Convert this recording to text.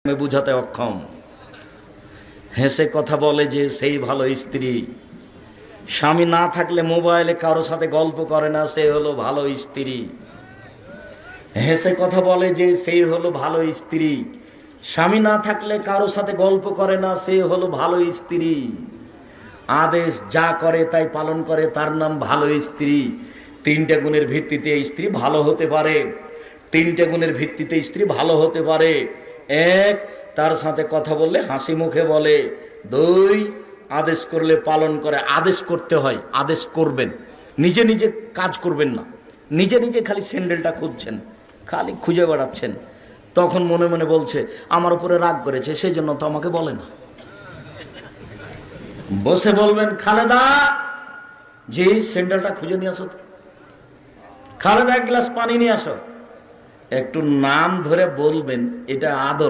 বুঝাতে অক্ষম। হেসে কথা বলে যে সেই ভালো স্ত্রী। স্বামী না থাকলে মোবাইলে কারো সাথে গল্প করে না, সে হলো ভালো স্ত্রী। হেসে কথা বলে যে সেই হলো ভালো স্ত্রী। স্বামী না থাকলে কারো সাথে গল্প করে না, সে হলো ভালো স্ত্রী। আদেশ যা করে তাই পালন করে, তার নাম ভালো স্ত্রী। তিনটে গুণের ভিত্তিতে স্ত্রী ভালো হতে পারে। তিনটে গুণের ভিত্তিতে স্ত্রী ভালো হতে পারে। এক, তার সাথে কথা বললে হাসি মুখে বলে। দুই, আদেশ করলে পালন করে। আদেশ করতে হয়, আদেশ করবেন, নিজে নিজে কাজ করবেন না। নিজে নিজে খালি স্যান্ডেলটা খুঁজছেন, খালি খুঁজে বেড়াচ্ছেন, তখন মনে মনে বলছে আমার উপরে রাগ করেছে, সেই জন্য তো আমাকে বলে না। বসে বলবেন খালেদা, জি স্যান্ডেলটা খুঁজে নিয়ে আসো। খালেদা এক গ্লাস পানি নিয়ে আসো। একটু নাম ধরে বলবেন, এটা আদর।